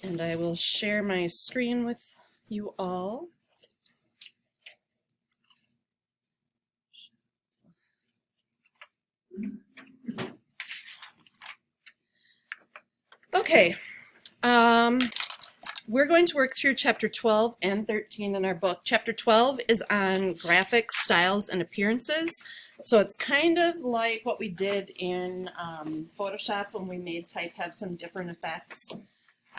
And I will share my screen with you all. Okay, we're going to work through chapter 12 and 13 in our book. Chapter 12 is on graphics, styles, and appearances. So it's kind of like what we did in Photoshop when we made type have some different effects.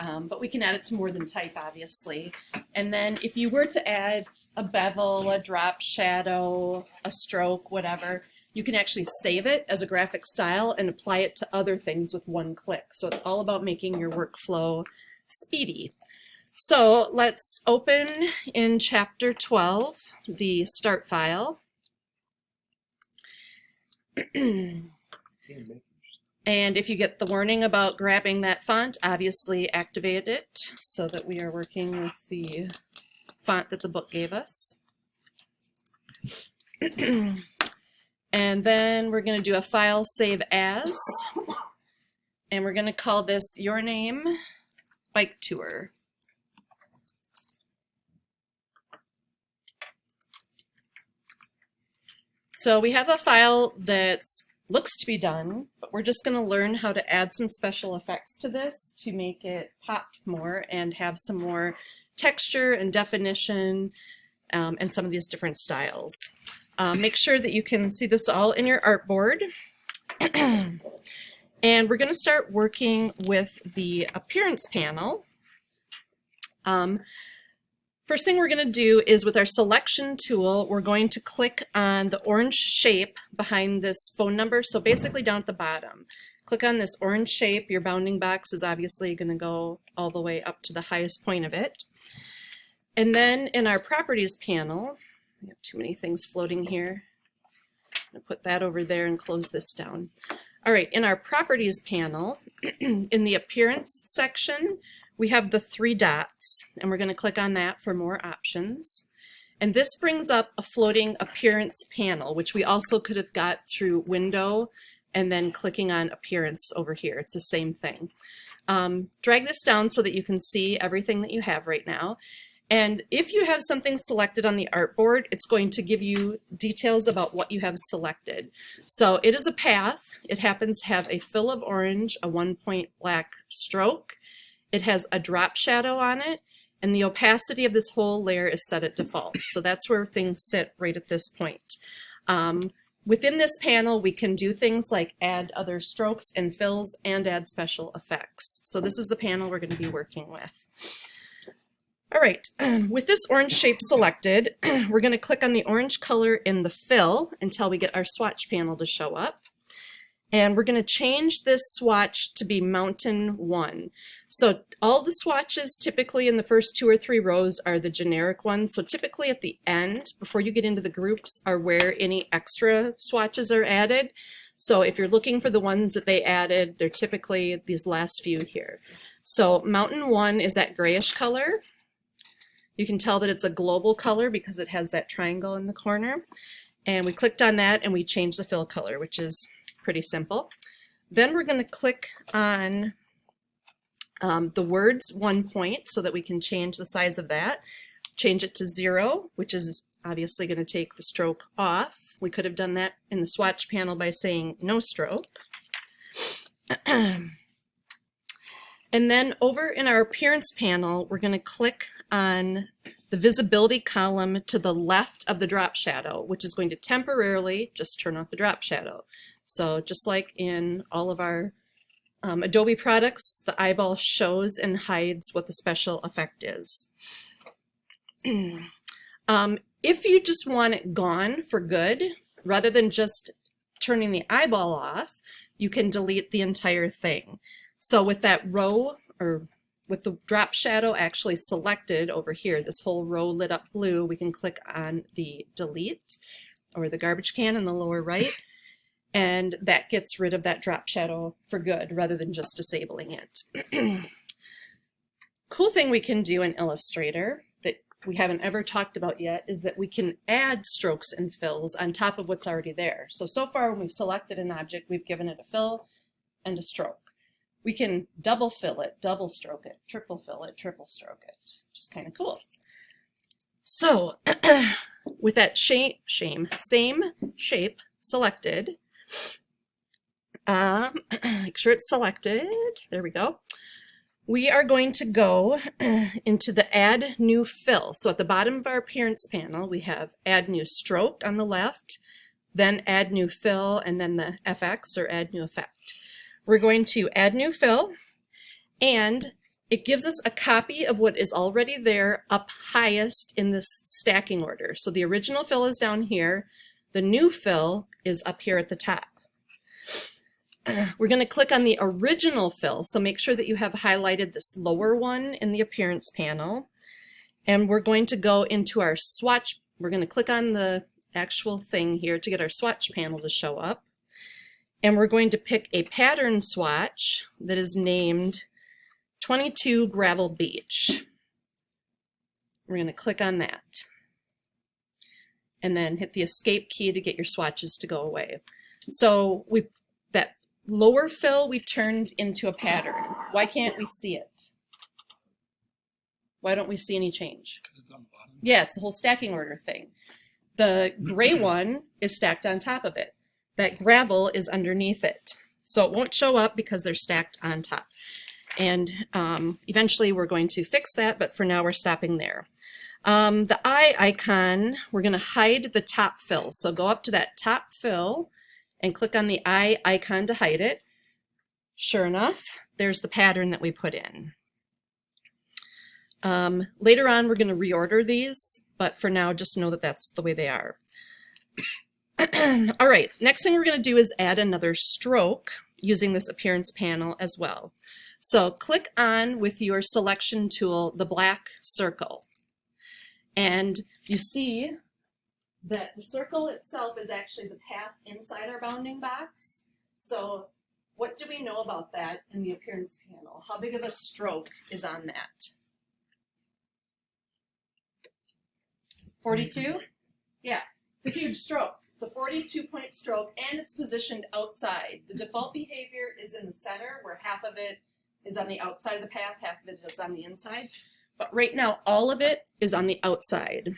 But we can add it to more than type, obviously. And then if you were to add a bevel, a drop shadow, a stroke, whatever, you can actually save it as a graphic style and apply it to other things with one click. So it's all about making your workflow speedy. So let's open in chapter 12, the start file. And if you get the warning about grabbing that font, obviously activate it so that we are working with the font that the book gave us. And then we're going to do a file save as, and we're going to call this Your Name Bike Tour. So we have a file that looks to be done, but we're just going to learn how to add some special effects to this to make it pop more and have some more texture and definition and some of these different styles. Make sure that you can see this all in your artboard. And we're going to start working with the appearance panel. First thing we're going to do is with our selection tool, we're going to click on the orange shape behind this phone number. So basically down at the bottom, click on this orange shape. Your bounding box is obviously going to go all the way up to the highest point of it. And then in our properties panel, we have too many things floating here. I'm going to put that over there and close this down. All right, in our properties panel, in the appearance section, we have the three dots, and we're going to click on that for more options. And this brings up a floating appearance panel, which we also could have got through window and then clicking on appearance over here. It's the same thing. Drag this down so that you can see everything that you have right now. And if you have something selected on the artboard, it's going to give you details about what you have selected. So it is a path. It happens to have a fill of orange, a 1-point black stroke. It has a drop shadow on it, and the opacity of this whole layer is set at default. So that's where things sit right at this point. Within this panel, we can do things like add other strokes and fills and add special effects. So this is the panel we're going to be working with. All right, with this orange shape selected, we're going to click on the orange color in the fill until we get our swatch panel to show up. And we're going to change this swatch to be Mountain 1. So all the swatches typically in the first 2 or 3 rows are the generic ones. So typically at the end, before you get into the groups, are where any extra swatches are added. So if you're looking for the ones that they added, they're typically these last few here. So Mountain 1 is that grayish color. You can tell that it's a global color because it has that triangle in the corner. And we clicked on that and we changed the fill color, which is pretty simple. Then we're going to click on the words 1 point so that we can change the size of that. Change it to 0, which is obviously going to take the stroke off. We could have done that in the swatch panel by saying no stroke. And then over in our appearance panel, we're going to click on the visibility column to the left of the drop shadow, which is going to temporarily just turn off the drop shadow. So just like in all of our Adobe products, the eyeball shows and hides what the special effect is. If you just want it gone for good, rather than just turning the eyeball off, you can delete the entire thing. So with that row, or with the drop shadow actually selected over here, this whole row lit up blue, we can click on the delete or the garbage can in the lower right, and that gets rid of that drop shadow for good rather than just disabling it. Cool thing we can do in Illustrator that we haven't ever talked about yet is that we can add strokes and fills on top of what's already there. So far when we've selected an object, we've given it a fill and a stroke. We can double fill it, double stroke it, triple fill it, triple stroke it, which is kind of cool. So with that same shape selected, make sure it's selected, there we go. We are going to go into the Add New Fill. So at the bottom of our Appearance panel, we have Add New Stroke on the left, then Add New Fill, and then the FX, or Add New Effect. We're going to Add New Fill, and it gives us a copy of what is already there up highest in this stacking order. So the original fill is down here, the new fill is up here at the top. We're going to click on the original fill, so make sure that you have highlighted this lower one in the Appearance panel. And we're going to go into our swatch. We're going to click on the actual thing here to get our swatch panel to show up. And we're going to pick a pattern swatch that is named 22 Gravel Beach. We're going to click on that. And then hit the Escape key to get your swatches to go away. So that lower fill we turned into a pattern. Why can't we see it? Why don't we see any change? Yeah, it's the whole stacking order thing. The gray one is stacked on top of it. That gravel is underneath it. So it won't show up because they're stacked on top. And eventually we're going to fix that, but for now we're stopping there. The eye icon, we're going to hide the top fill. So go up to that top fill and click on the eye icon to hide it. Sure enough, there's the pattern that we put in. Later on, we're going to reorder these, but for now, just know that that's the way they are. All right, next thing we're going to do is add another stroke using this Appearance panel as well. So click on, with your selection tool, the black circle. And you see that the circle itself is actually the path inside our bounding box. So what do we know about that in the Appearance panel? How big of a stroke is on that? 42? Yeah, it's a huge stroke. It's a 42-point stroke, and it's positioned outside. The default behavior is in the center, where half of it is on the outside of the path, half of it is on the inside. But right now, all of it is on the outside.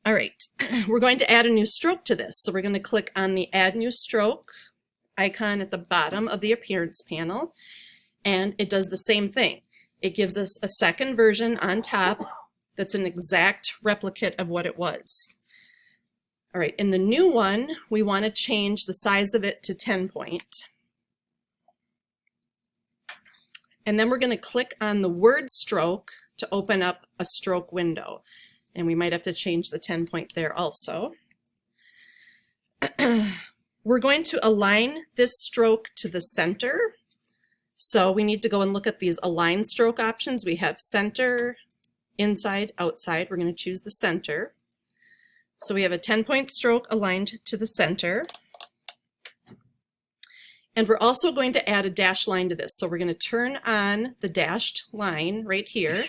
All right, we're going to add a new stroke to this. So we're going to click on the Add New Stroke icon at the bottom of the Appearance panel, and it does the same thing. It gives us a second version on top that's an exact replicate of what it was. All right, in the new one, we want to change the size of it to 10 point. And then we're going to click on the word stroke to open up a stroke window. And we might have to change the 10 point there also. We're going to align this stroke to the center. So we need to go and look at these align stroke options. We have center, inside, outside. We're going to choose the center. So we have a 10-point stroke aligned to the center. And we're also going to add a dashed line to this. So we're going to turn on the dashed line right here.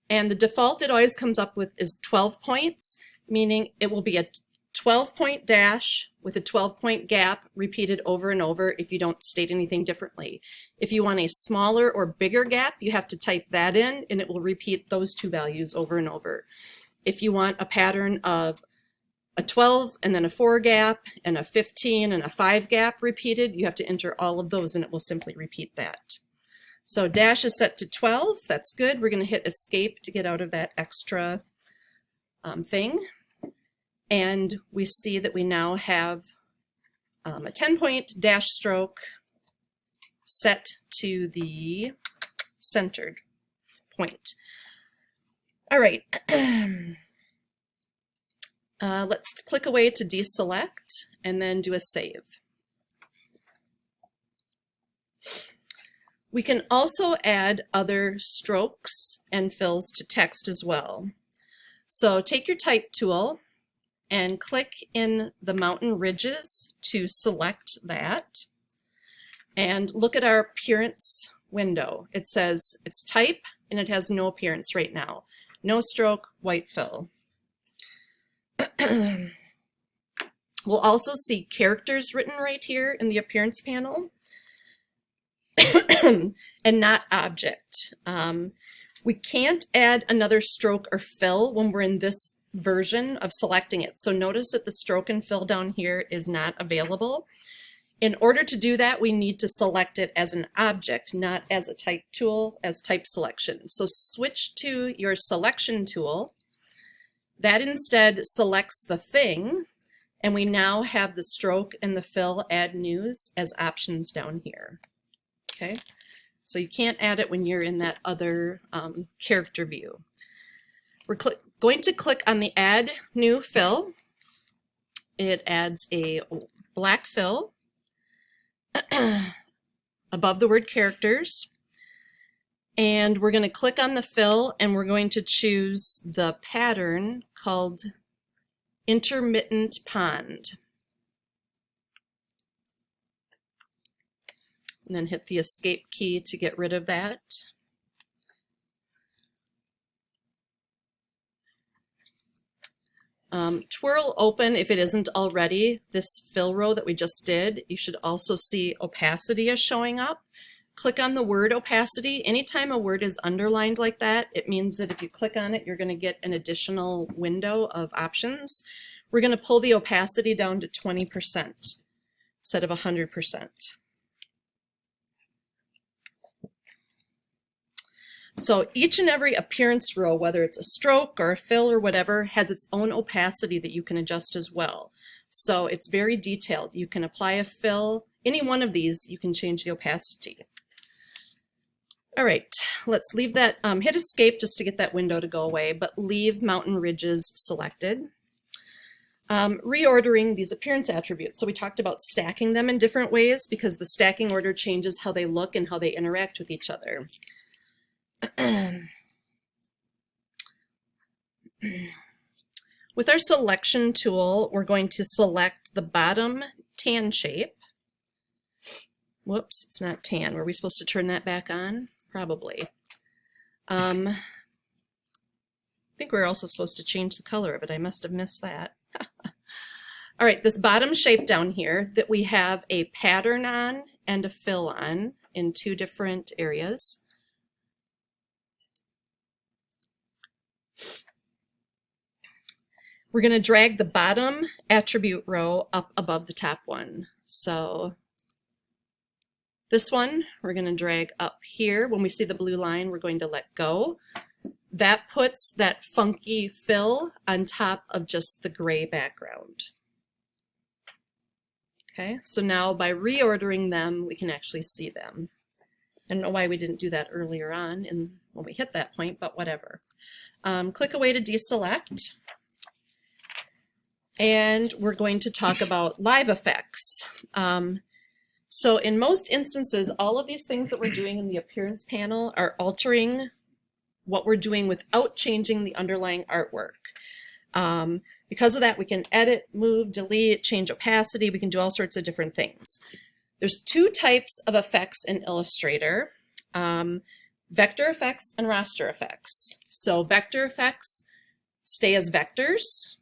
And the default it always comes up with is 12 points, meaning it will be a 12-point dash with a 12-point gap repeated over and over if you don't state anything differently. If you want a smaller or bigger gap, you have to type that in, and it will repeat those two values over and over. If you want a pattern of a 12 and then a 4 gap and a 15 and a 5 gap repeated, you have to enter all of those and it will simply repeat that. So dash is set to 12, that's good. We're going to hit escape to get out of that extra thing. And we see that we now have a 10-point dash stroke set to the centered point. All right. Let's click away to deselect and then do a save. We can also add other strokes and fills to text as well. So take your type tool and click in the mountain ridges to select that. And look at our appearance window. It says it's type and it has no appearance right now. No stroke, white fill. We'll also see characters written right here in the appearance panel. and not object. We can't add another stroke or fill when we're in this version of selecting it. So notice that the stroke and fill down here is not available. In order to do that, we need to select it as an object, not as a type tool, as type selection. So switch to your selection tool. That instead selects the thing, and we now have the stroke and the fill add news as options down here. Okay, so you can't add it when you're in that other character view. We're going to click on the add new fill. It adds a black fill above the word characters, and we're going to click on the fill and we're going to choose the pattern called intermittent pond, and then hit the escape key to get rid of that. Twirl open if it isn't already this fill row that we just did. You should also see opacity is showing up. Click on the word opacity. Anytime a word is underlined like that, it means that if you click on it, you're going to get an additional window of options. We're going to pull the opacity down to 20% instead of 100%. So each and every appearance row, whether it's a stroke or a fill or whatever, has its own opacity that you can adjust as well. So it's very detailed. You can apply a fill. Any one of these, you can change the opacity. All right, let's leave that, hit escape just to get that window to go away, but leave mountain ridges selected. Reordering these appearance attributes. So we talked about stacking them in different ways because the stacking order changes how they look and how they interact with each other. With our selection tool, we're going to select the bottom tan shape. Whoops, it's not tan. Were we supposed to turn that back on? Probably. I think we're also supposed to change the color of it. I must have missed that. All right, this bottom shape down here that we have a pattern on and a fill on in two different areas. We're going to drag the bottom attribute row up above the top one. So this one, we're going to drag up here. When we see the blue line, we're going to let go. That puts that funky fill on top of just the gray background. Okay, so now by reordering them, we can actually see them. I don't know why we didn't do that earlier on when we hit that point, but whatever. Click away to deselect. And we're going to talk about live effects. So in most instances, all of these things that we're doing in the appearance panel are altering what we're doing without changing the underlying artwork. Because of that, we can edit, move, delete, change opacity. We can do all sorts of different things. There's two types of effects in Illustrator, vector effects and raster effects. So vector effects stay as vectors.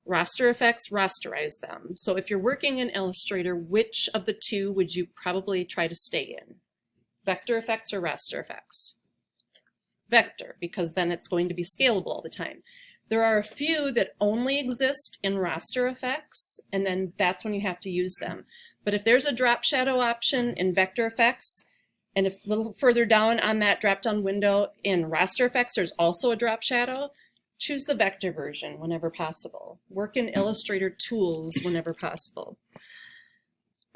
Raster effects rasterize them. So if you're working in Illustrator, which of the two would you probably try to stay in? Vector effects or raster effects? Vector, because then it's going to be scalable all the time. There are a few that only exist in raster effects, and then that's when you have to use them. But if there's a drop shadow option in vector effects, and if a little further down on that drop down window in raster effects, there's also a drop shadow, choose the vector version whenever possible. Work in Illustrator tools whenever possible.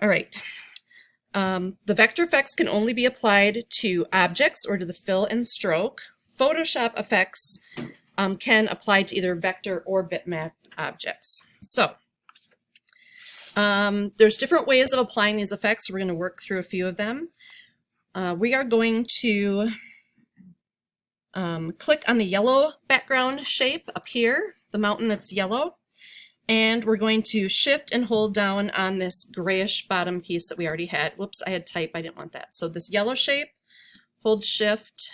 All right. The vector effects can only be applied to objects or to the fill and stroke. Photoshop effects can apply to either vector or bitmap objects. So there's different ways of applying these effects. We're going to work through a few of them. We are going to click on the yellow background shape up here, the mountain that's yellow, and we're going to shift and hold down on this grayish bottom piece that we already had. Whoops, I had type, I didn't want that. So this yellow shape, hold shift,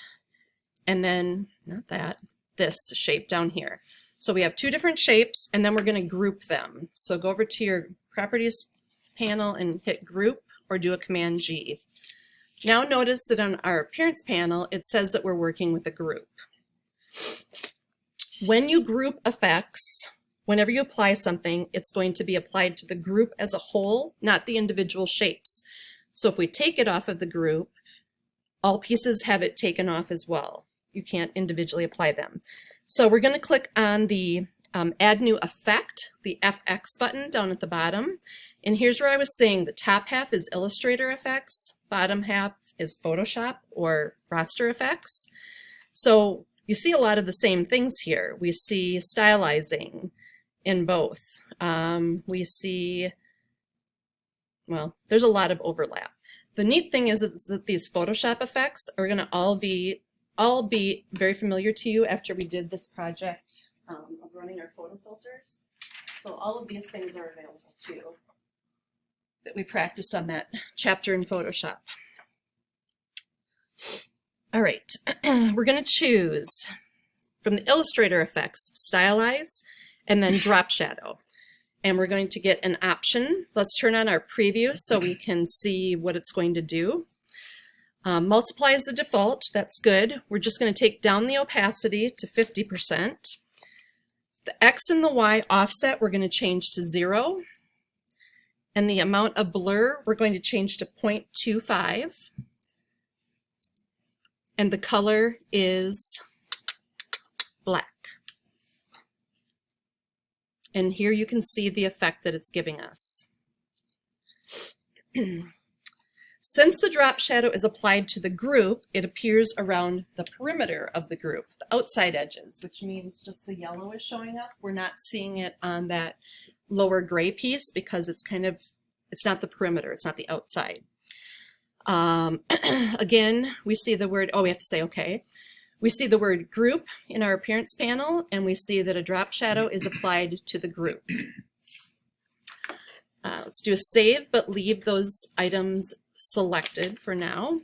and then, not that, this shape down here. So we have two different shapes, and then we're going to group them. So go over to your properties panel and hit group, or do a Command G. Now notice that on our appearance panel, it says that we're working with a group. When you group effects, whenever you apply something, it's going to be applied to the group as a whole, not the individual shapes. So if we take it off of the group, all pieces have it taken off as well. You can't individually apply them. So we're going to click on the Add New Effect, the FX button down at the bottom. And here's where I was saying the top half is Illustrator effects, bottom half is Photoshop or raster effects. So you see a lot of the same things here. We see stylizing in both. We see, well, there's a lot of overlap. The neat thing is that these Photoshop effects are going to all be very familiar to you after we did this project of running our photo filters. So all of these things are available too that we practiced on that chapter in Photoshop. All right, we're going to choose from the Illustrator effects, stylize, and then drop shadow. And we're going to get an option. Let's turn on our preview so we can see what it's going to do. Multiply is the default, that's good. We're just going to take down the opacity to 50%. The X and the Y offset we're going to change to 0. And the amount of blur we're going to change to 0.25. And the color is black. And here you can see the effect that it's giving us. Since the drop shadow is applied to the group, it appears around the perimeter of the group, the outside edges, which means just the yellow is showing up. We're not seeing it on that lower gray piece because it's not the perimeter, it's not the outside. Again, we see the word, we have to say okay. We see the word group in our appearance panel, and we see that a drop shadow is applied to the group. Let's do a save, but leave those items selected for now.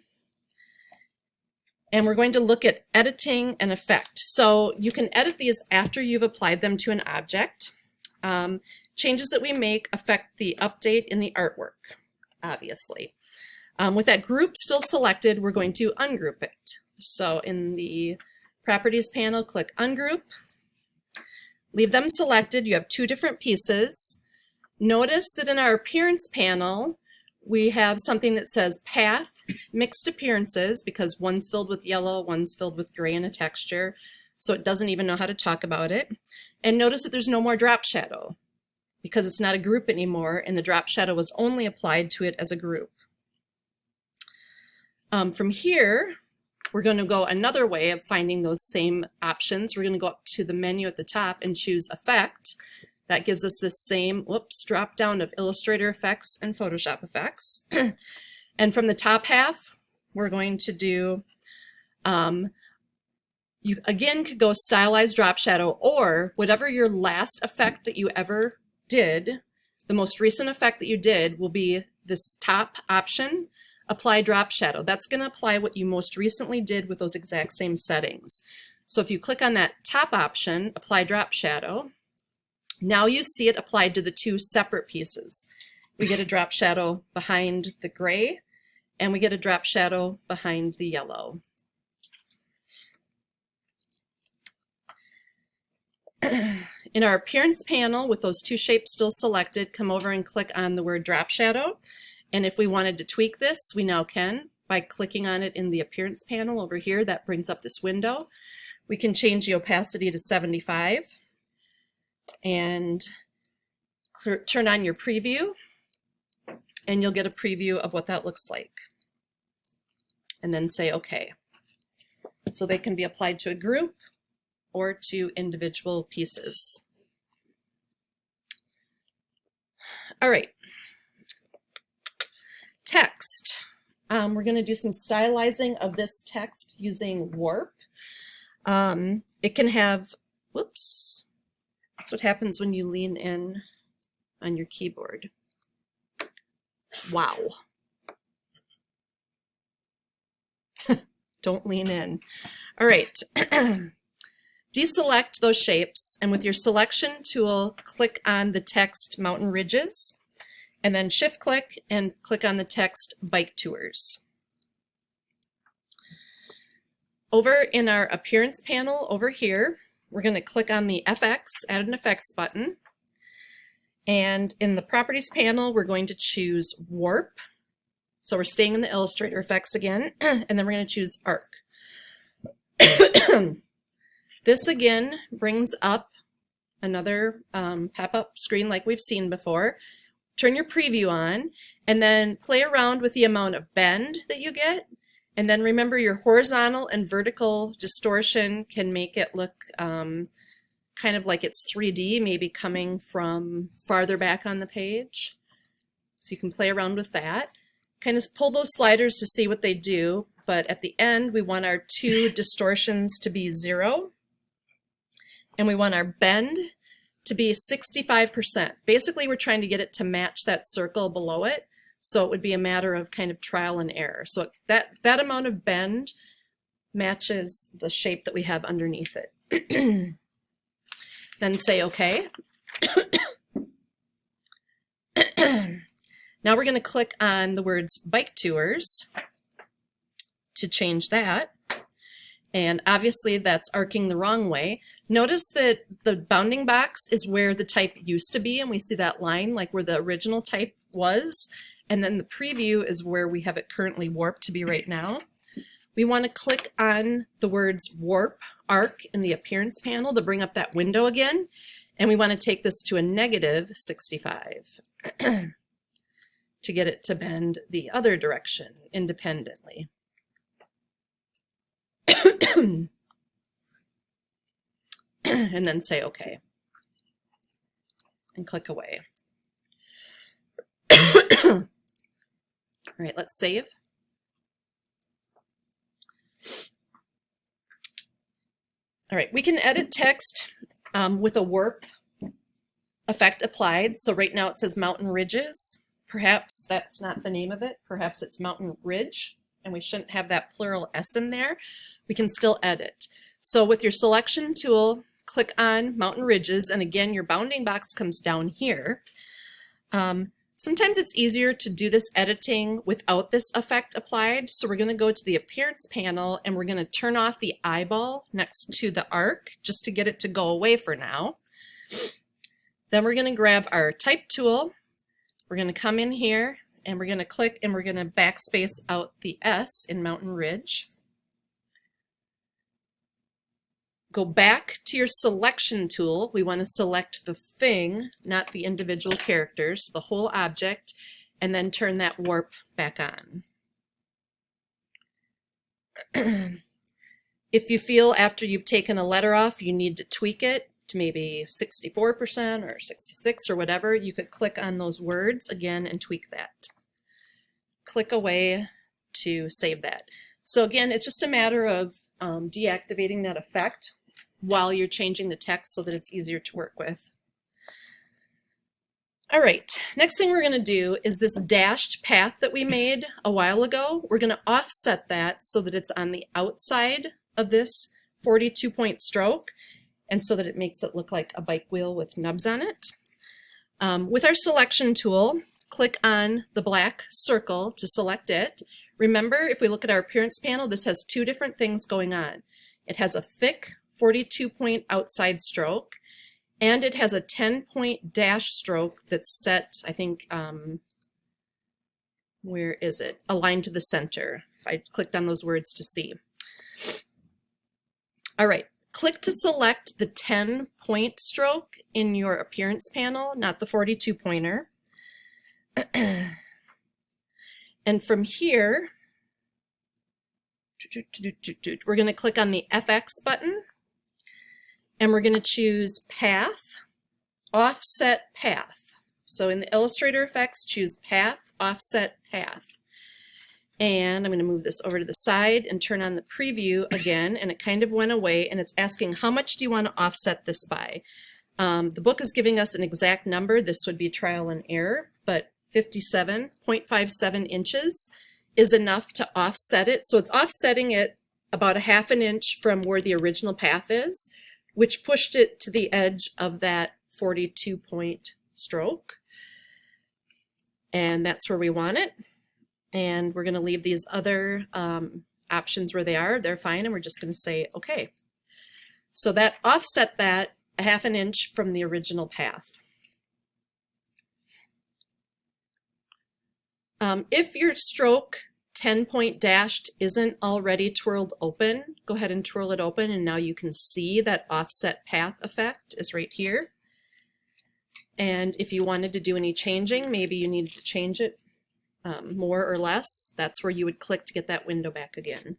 And we're going to look at editing an effect. So you can edit these after you've applied them to an object. Changes that we make affect the update in the artwork, obviously. With that group still selected, we're going to ungroup it. So in the Properties panel, click Ungroup. Leave them selected. You have two different pieces. Notice that in our Appearance panel, we have something that says Path, Mixed Appearances, because one's filled with yellow, one's filled with gray in a texture, so it doesn't even know how to talk about it. And notice that there's no more drop shadow, because it's not a group anymore, and the drop shadow was only applied to it as a group. From here, we're going to go another way of finding those same options. We're going to go up to the menu at the top and choose Effect. That gives us this same, drop down of Illustrator effects and Photoshop effects. And from the top half, we're going to do, you again could go Stylize Drop Shadow, or whatever your last effect that you ever did, the most recent effect that you did will be this top option, Apply Drop Shadow. That's going to apply what you most recently did with those exact same settings. So if you click on that top option, Apply Drop Shadow, now you see it applied to the two separate pieces. We get a drop shadow behind the gray, and we get a drop shadow behind the yellow. In our Appearance panel, with those two shapes still selected, come over and click on the word Drop Shadow. And if we wanted to tweak this, we now can by clicking on it in the Appearance panel over here. That brings up this window. We can change the opacity to 75 and turn on your preview, and you'll get a preview of what that looks like. And then say OK. So they can be applied to a group or to individual pieces. All right. Text. We're going to do some stylizing of this text using Warp. It can have, whoops, that's what happens when you lean in on your keyboard. Wow. Don't lean in. All right. Deselect those shapes, and with your selection tool, click on the text Mountain Ridges, and then shift click and click on the text Bike Tours. Over in our appearance panel over here, we're going to click on the FX, add an effects button. And in the properties panel, we're going to choose warp. So we're staying in the Illustrator effects again, and then we're going to choose arc. This again brings up another pop-up screen like we've seen before. Turn your preview on, and then play around with the amount of bend that you get. And then remember, your horizontal and vertical distortion can make it look kind of like it's 3D, maybe coming from farther back on the page. So you can play around with that. Kind of pull those sliders to see what they do, but at the end we want our two distortions to be 0, and we want our bend to be 65%. Basically, we're trying to get it to match that circle below it, so it would be a matter of kind of trial and error. So that amount of bend matches the shape that we have underneath it. Then say OK. Now we're going to click on the words bike tours to change that. And obviously that's arcing the wrong way. Notice that the bounding box is where the type used to be, and we see that line like where the original type was. And then the preview is where we have it currently warped to be right now. We want to click on the words warp, arc in the appearance panel to bring up that window again. And we want to take this to a negative 65 to get it to bend the other direction independently. And then say OK. And click away. All right, let's save. All right, we can edit text with a warp effect applied. So right now it says mountain ridges. Perhaps that's not the name of it. Perhaps it's mountain ridge, and we shouldn't have that plural S in there. We can still edit. So with your selection tool, click on mountain ridges, and again your bounding box comes down here. Sometimes it's easier to do this editing without this effect applied. So we're going to go to the appearance panel and we're going to turn off the eyeball next to the arc just to get it to go away for now. Then we're going to grab our type tool. We're going to come in here and we're going to click and we're going to backspace out the S in Mountain Ridge. Go back to your selection tool. We want to select the thing, not the individual characters, the whole object, and then turn that warp back on. If you feel after you've taken a letter off you need to tweak it to maybe 64% or 66 or whatever, you could click on those words again and tweak that. Click away to save that. So again, it's just a matter of deactivating that effect while you're changing the text so that it's easier to work with. All right, next thing we're going to do is this dashed path that we made a while ago. We're going to offset that so that it's on the outside of this 42-point stroke and so that it makes it look like a bike wheel with nubs on it. With our selection tool, click on the black circle to select it. Remember, if we look at our appearance panel, this has two different things going on. It has a thick 42-point outside stroke, and it has a 10-point dash stroke that's set, I think, where is it? Aligned to the center. I clicked on those words to see. All right, click to select the 10-point stroke in your appearance panel, not the 42-pointer. And from here, we're going to click on the FX button. And we're going to choose Path, Offset Path. So in the Illustrator effects, choose Path, Offset Path. And I'm going to move this over to the side and turn on the preview again, and it kind of went away, and it's asking how much do you want to offset this by. The book is giving us an exact number. This would be trial and error, but 57.57 inches is enough to offset it. So it's offsetting it about a ½ an inch from where the original path is, which pushed it to the edge of that 42-point stroke. And that's where we want it. And we're going to leave these other options where they are, they're fine, and we're just going to say okay. So that offset that 1/2 inch from the original path. If your stroke 10-point dashed isn't already twirled open, go ahead and twirl it open, and now you can see that offset path effect is right here. And if you wanted to do any changing, maybe you needed to change it more or less, that's where you would click to get that window back again.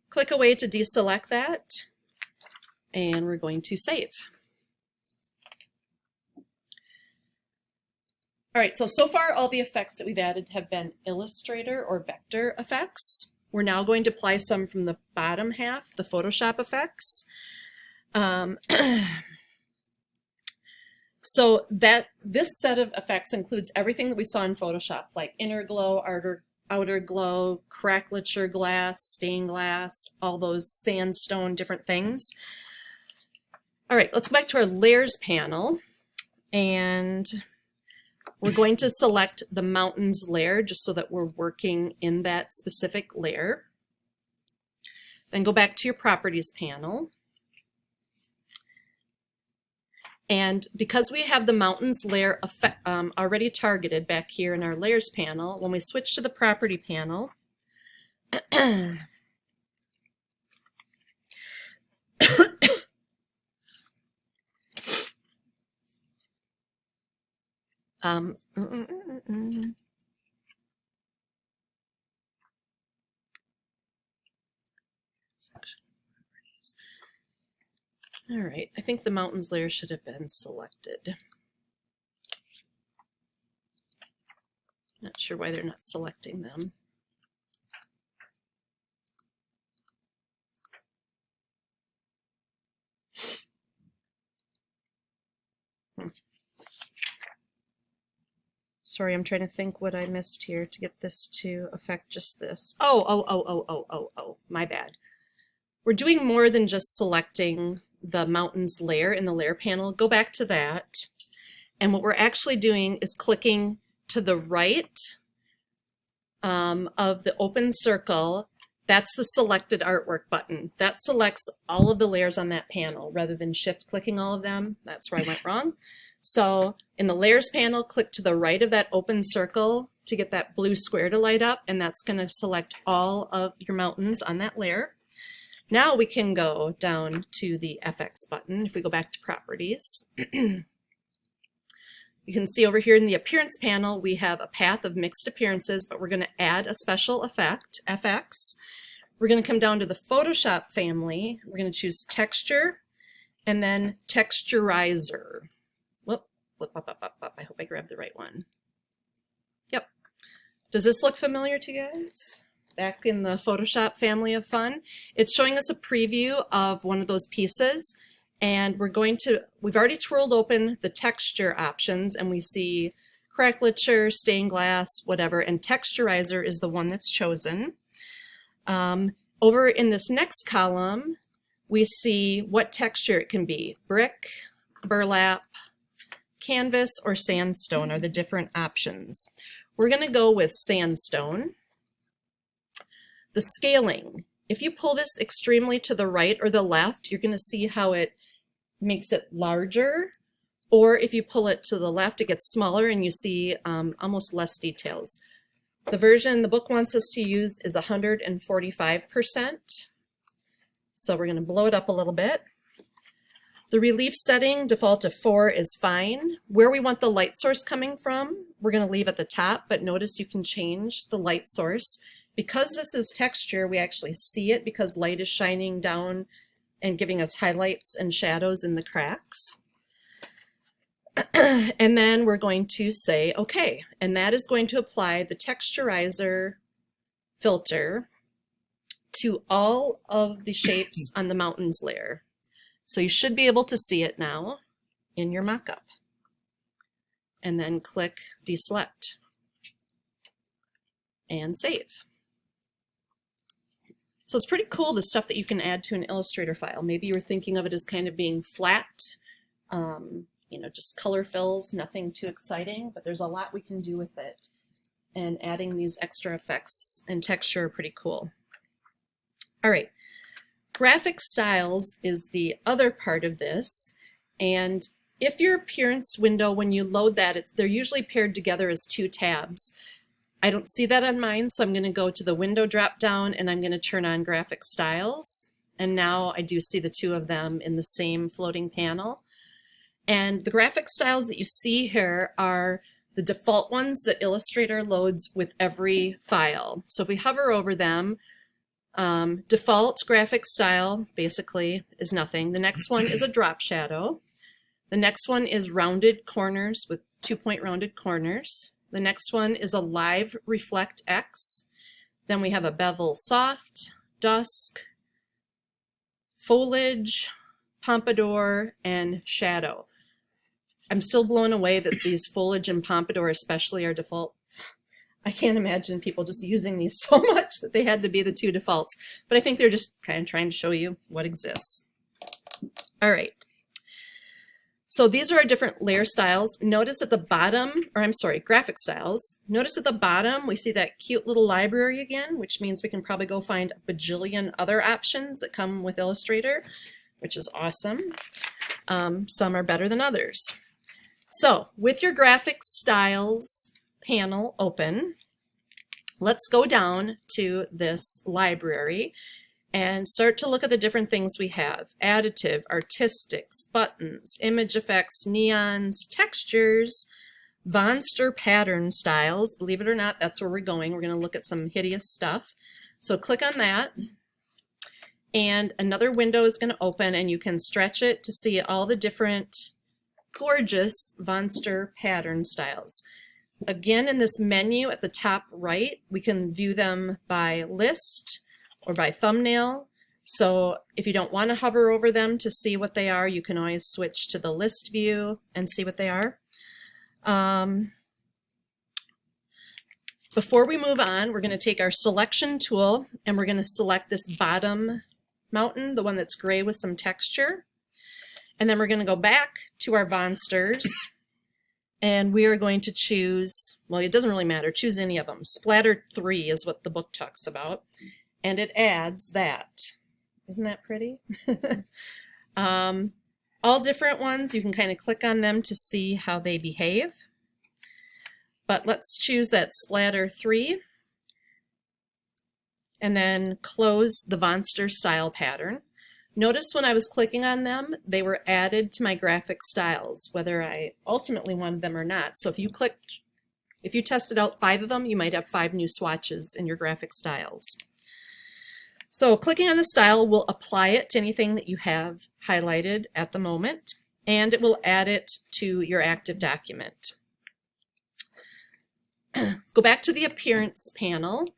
Click away to deselect that, and we're going to save. All right, so far all the effects that we've added have been Illustrator or vector effects. We're now going to apply some from the bottom half, the Photoshop effects. So this set of effects includes everything that we saw in Photoshop, like inner glow, outer glow, crackleture glass, stained glass, all those sandstone different things. All right, let's go back to our layers panel, and we're going to select the mountains layer just so that we're working in that specific layer. Then go back to your properties panel. And because we have the mountains layer already targeted back here in our layers panel, when we switch to the property panel, all right, I think the mountains layer should have been selected. Not sure why they're not selecting them. Sorry, I'm trying to think what I missed here to get this to affect just this. Oh, my bad. We're doing more than just selecting the mountains layer in the layer panel. Go back to that. And what we're actually doing is clicking to the right of the open circle. That's the selected artwork button. That selects all of the layers on that panel rather than shift clicking all of them. That's where I went wrong. So in the layers panel, click to the right of that open circle to get that blue square to light up, and that's going to select all of your mountains on that layer. Now we can go down to the FX button. If we go back to properties, you can see over here in the appearance panel, we have a path of mixed appearances, but we're going to add a special effect, FX. We're going to come down to the Photoshop family. We're going to choose texture and then texturizer. Up. I hope I grabbed the right one. Yep. Does this look familiar to you guys? Back in the Photoshop family of fun. It's showing us a preview of one of those pieces, and we've already twirled open the texture options, and we see crackleture, stained glass, whatever, and texturizer is the one that's chosen. Over in this next column, we see what texture it can be. Brick, burlap, canvas, or sandstone are the different options. We're going to go with sandstone. The scaling. If you pull this extremely to the right or the left, you're going to see how it makes it larger. Or if you pull it to the left, it gets smaller and you see almost less details. The version the book wants us to use is 145%. So we're going to blow it up a little bit. The relief setting, default to 4, is fine. Where we want the light source coming from, we're going to leave at the top, but notice you can change the light source. Because this is texture, we actually see it because light is shining down and giving us highlights and shadows in the cracks. And then we're going to say okay, and that is going to apply the texturizer filter to all of the shapes on the mountains layer. So you should be able to see it now in your mockup. And then click deselect and save. So it's pretty cool, the stuff that you can add to an Illustrator file. Maybe you were thinking of it as kind of being flat, you know, just color fills, nothing too exciting, but there's a lot we can do with it. and adding these extra effects and texture are pretty cool. All right, graphic styles is the other part of this, and if your appearance window, when you load that, they're usually paired together as two tabs. I don't see that on mine, so I'm going to go to the window drop down and I'm going to turn on graphic styles, and now I do see the two of them in the same floating panel. And the graphic styles that you see here are the default ones that Illustrator loads with every file. So if we hover over them, default graphic style basically is nothing. The next one is a drop shadow. The next one is rounded corners with 2-point rounded corners. The next one is a live reflect X. Then we have a bevel soft, dusk, foliage, pompadour, and shadow. I'm still blown away that these foliage and pompadour especially are default. I can't imagine people just using these so much that they had to be the two defaults, but I think they're just kind of trying to show you what exists. All right. So these are our different layer styles. Notice at the bottom, or I'm sorry, graphic styles. Notice at the bottom we see that cute little library again, which means we can probably go find a bajillion other options that come with Illustrator, which is awesome. Some are better than others. So with your graphic styles panel open, let's go down to this library and start to look at the different things we have. Additive, artistics, buttons, image effects, neons, textures, monster pattern styles. Believe it or not, that's where we're going. We're going to look at some hideous stuff. So click on that, and another window is going to open, and you can stretch it to see all the different gorgeous monster pattern styles. Again, in this menu at the top right, we can view them by list or by thumbnail. So if you don't want to hover over them to see what they are, you can always switch to the list view and see what they are. Before we move on, we're going to take our selection tool and we're going to select this bottom mountain, the one that's gray with some texture. And then we're going to go back to our monsters, and we are going to choose, well, it doesn't really matter, choose any of them. Splatter 3 is what the book talks about, and it adds that. Isn't that pretty? All different ones, you can kind of click on them to see how they behave. But let's choose that Splatter 3, and then close the monster style pattern. Notice when I was clicking on them, they were added to my graphic styles, whether I ultimately wanted them or not. So if you tested out 5 of them, you might have 5 new swatches in your graphic styles. So clicking on the style will apply it to anything that you have highlighted at the moment, and it will add it to your active document. Go back to the appearance panel,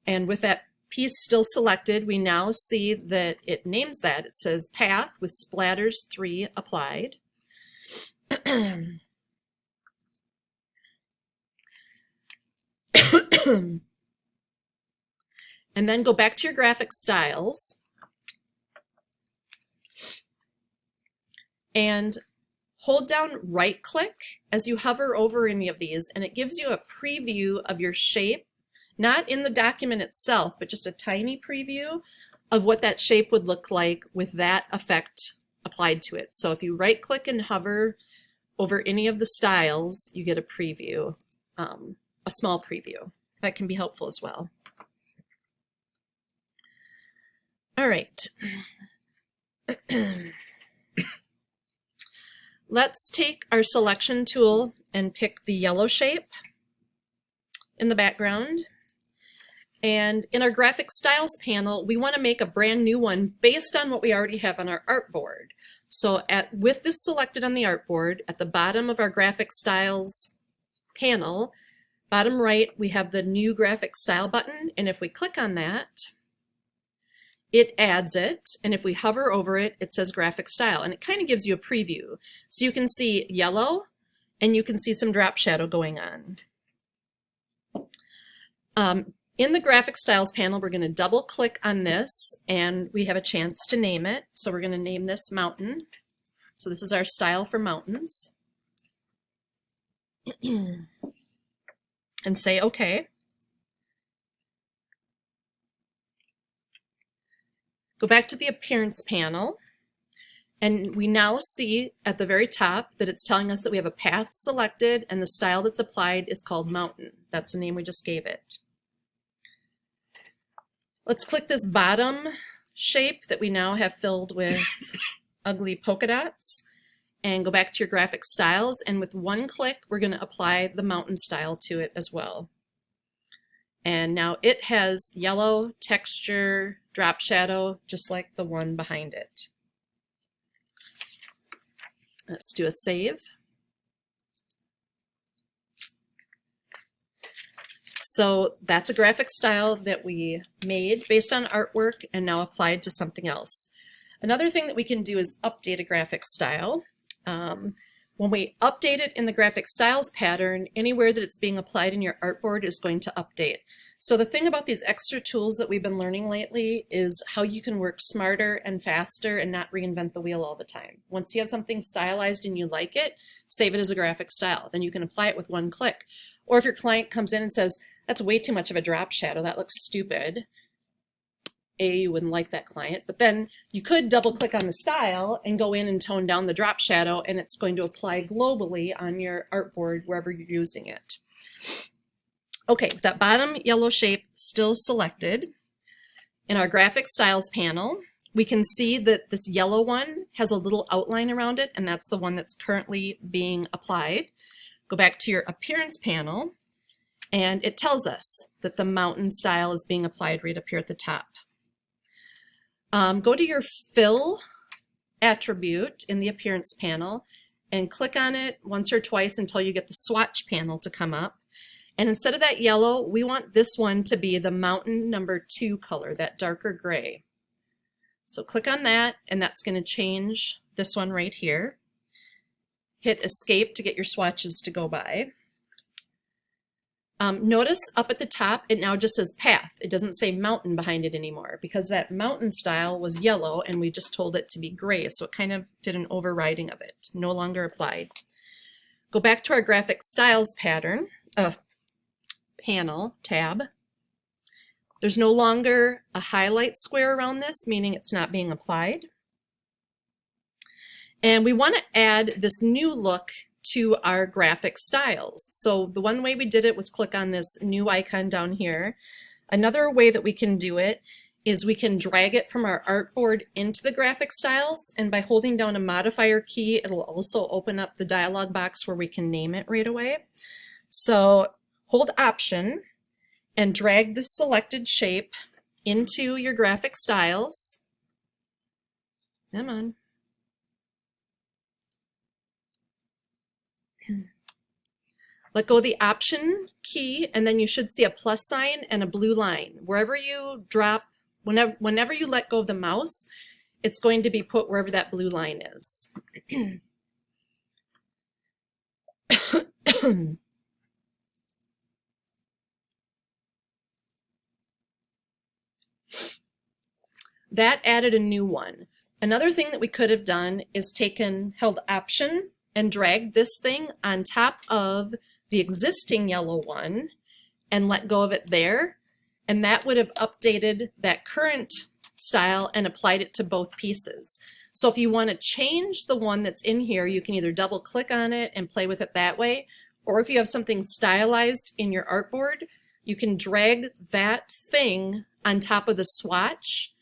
and with that piece still selected, we now see that it names that. It says Path with Splatters 3 applied. And then go back to your graphic styles and hold down right click as you hover over any of these, and it gives you a preview of your shape. Not in the document itself, but just a tiny preview of what that shape would look like with that effect applied to it. So if you right click and hover over any of the styles, you get a preview, a small preview. That can be helpful as well. All right. Let's take our selection tool and pick the yellow shape in the background. And in our graphic styles panel, we want to make a brand new one based on what we already have on our artboard. So with this selected on the artboard, at the bottom of our graphic styles panel, bottom right, we have the new graphic style button. And if we click on that, it adds it. And if we hover over it, it says graphic style. And it kind of gives you a preview. So you can see yellow and you can see some drop shadow going on. In the graphic styles panel, we're going to double click on this and we have a chance to name it. So we're going to name this mountain. So this is our style for mountains. and say OK. Go back to the Appearance panel, and we now see at the very top that it's telling us that we have a path selected and the style that's applied is called Mountain. That's the name we just gave it. Let's click this bottom shape that we now have filled with ugly polka dots and go back to your graphic styles, and with one click we're going to apply the mountain style to it as well. And now it has yellow texture, drop shadow, just like the one behind it. Let's do a save. So that's a graphic style that we made based on artwork and now applied to something else. Another thing that we can do is update a graphic style. When we update it in the graphic styles pattern, anywhere that it's being applied in your artboard is going to update. So the thing about these extra tools that we've been learning lately is how you can work smarter and faster and not reinvent the wheel all the time. Once you have something stylized and you like it, save it as a graphic style. Then you can apply it with one click. Or if your client comes in and says, that's way too much of a drop shadow, that looks stupid. You wouldn't like that client, but then you could double click on the style and go in and tone down the drop shadow, and it's going to apply globally on your artboard wherever you're using it. Okay, that bottom yellow shape still selected. In our graphic styles panel, we can see that this yellow one has a little outline around it, and that's the one that's currently being applied. Go back to your appearance panel, and it tells us that the mountain style is being applied right up here at the top. Go to your fill attribute in the appearance panel and click on it once or twice until you get the swatch panel to come up. And instead of that yellow, we want this one to be the mountain number 2 color, that darker gray. So click on that, and that's going to change this one right here. Hit escape to get your swatches to go by. Notice up at the top, it now just says path. It doesn't say mountain behind it anymore because that mountain style was yellow and we just told it to be gray. So it kind of did an overriding of it. No longer applied. Go back to our graphic styles panel tab. There's no longer a highlight square around this, meaning it's not being applied. And we want to add this new look to our graphic styles. So the one way we did it was click on this new icon down here. Another way that we can do it is we can drag it from our artboard into the graphic styles, and by holding down a modifier key, it'll also open up the dialog box where we can name it right away. So hold Option and drag the selected shape into your graphic styles. Come on. Let go of the Option key, and then you should see a plus sign and a blue line. Wherever you drop, whenever you let go of the mouse, it's going to be put wherever that blue line is. That added a new one. Another thing that we could have done is held Option and dragged this thing on top of the existing yellow one and let go of it there, and that would have updated that current style and applied it to both pieces. So if you want to change the one that's in here, you can either double click on it and play with it that way, or if you have something stylized in your artboard, you can drag that thing on top of the swatch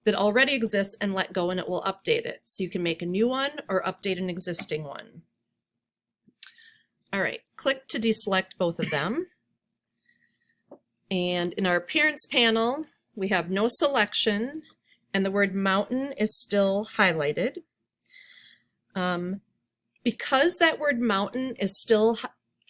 that already exists and let go, and it will update it. So you can make a new one or update an existing one. All right, click to deselect both of them. And in our appearance panel, we have no selection, and the word mountain is still highlighted. Because that word mountain is still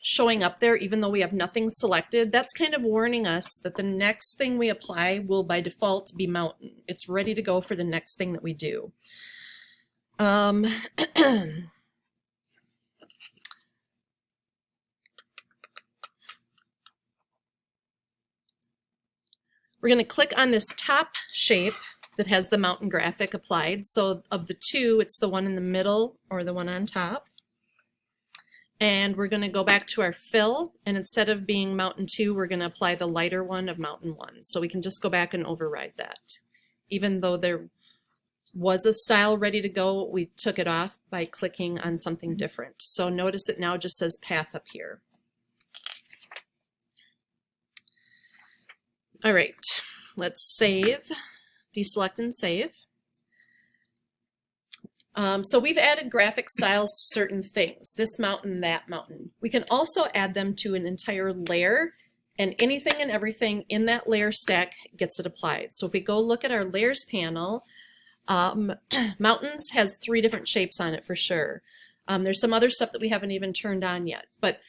showing up there, even though we have nothing selected, that's kind of warning us that the next thing we apply will by default be mountain. It's ready to go for the next thing that we do. We're going to click on this top shape that has the mountain graphic applied. So of the two, it's the one in the middle or the one on top. And we're going to go back to our fill, and instead of being Mountain 2, we're going to apply the lighter one of Mountain 1. So we can just go back and override that. Even though there was a style ready to go, we took it off by clicking on something different. So notice it now just says path up here. All right, let's save, deselect and save. So we've added graphic styles to certain things, this mountain, that mountain. We can also add them to an entire layer, and anything and everything in that layer stack gets it applied. So if we go look at our layers panel, mountains has 3 different shapes on it for sure. There's some other stuff that we haven't even turned on yet, but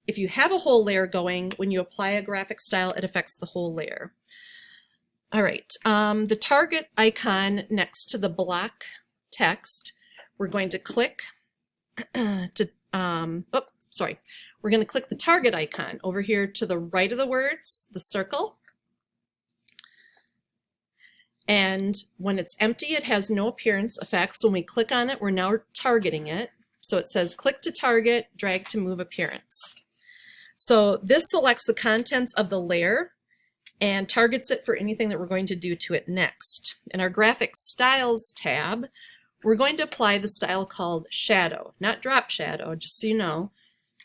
if you have a whole layer going, when you apply a graphic style, it affects the whole layer. All right, the target icon next to the block text, we're going to click we're going to click the target icon over here to the right of the words, the circle. And when it's empty, it has no appearance effects. When we click on it, we're now targeting it. So it says click to target, drag to move appearance. So this selects the contents of the layer and targets it for anything that we're going to do to it next. In our graphic styles tab, we're going to apply the style called shadow, not drop shadow, just so you know.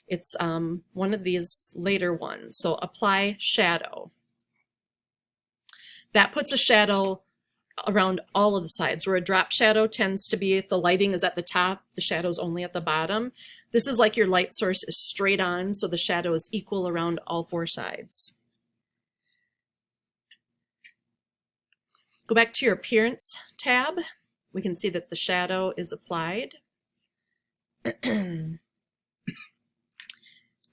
It's one of these later ones. So apply shadow. That puts a shadow around all of the sides, where a drop shadow tends to be if the lighting is at the top, the shadow's only at the bottom. This is like your light source is straight on, so the shadow is equal around all 4 sides. Go back to your appearance tab. We can see that the shadow is applied.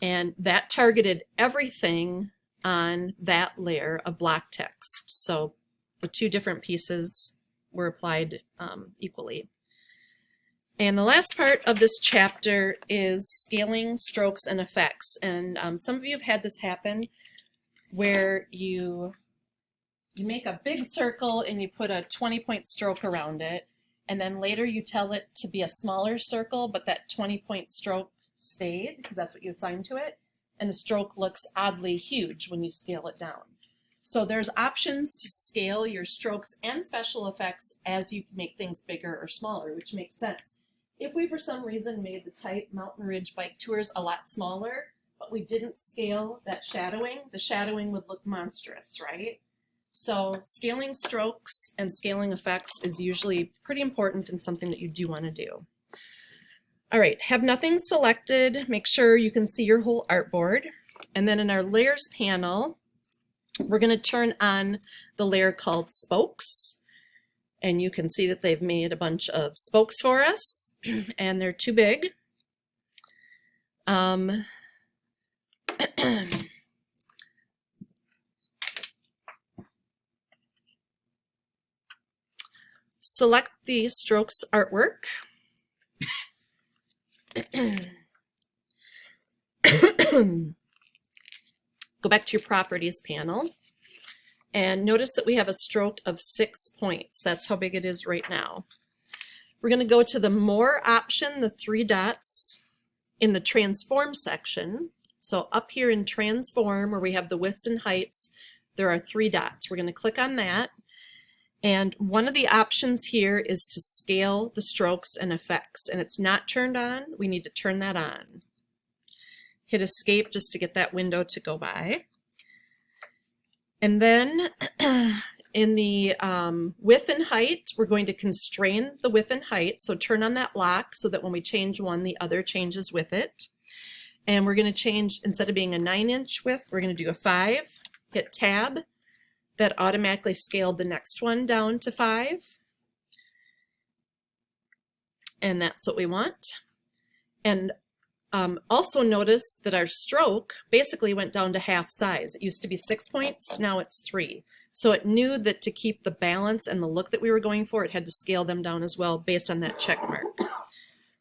And that targeted everything on that layer of block text. So the 2 different pieces were applied equally. And the last part of this chapter is scaling, strokes, and effects. And some of you have had this happen where you make a big circle and you put a 20-point stroke around it, and then later you tell it to be a smaller circle, but that 20-point stroke stayed because that's what you assigned to it, and the stroke looks oddly huge when you scale it down. So there's options to scale your strokes and special effects as you make things bigger or smaller, which makes sense. If we for some reason made the type Mountain Ridge Bike Tours a lot smaller, but we didn't scale that shadowing, the shadowing would look monstrous, right? So scaling strokes and scaling effects is usually pretty important and something that you do want to do. All right, have nothing selected. Make sure you can see your whole artboard. And then in our layers panel, we're going to turn on the layer called spokes. And you can see that they've made a bunch of spokes for us, and they're too big. Select the strokes artwork. Go back to your properties panel and notice that we have a stroke of 6 points. That's how big it is right now. We're going to go to the more option, the 3 dots in the transform section. So up here in transform, where we have the widths and heights, there are 3 dots. We're going to click on that. And one of the options here is to scale the strokes and effects, and it's not turned on. We need to turn that on. Hit escape just to get that window to go by. And then in the width and height, we're going to constrain the width and height. So turn on that lock so that when we change one, the other changes with it. And we're going to change, instead of being a 9-inch width, we're going to do a 5. Hit tab. That automatically scaled the next one down to 5. And that's what we want. And also notice that our stroke basically went down to half size. It used to be 6 points, now it's 3. So it knew that to keep the balance and the look that we were going for, it had to scale them down as well based on that check mark.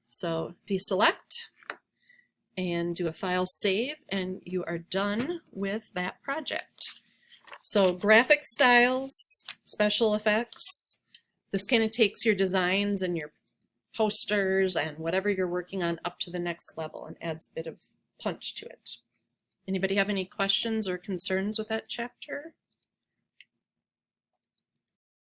So deselect and do a file save, and you are done with that project. So graphic styles, special effects, this kind of takes your designs and your posters and whatever you're working on up to the next level and adds a bit of punch to it. Anybody have any questions or concerns with that chapter?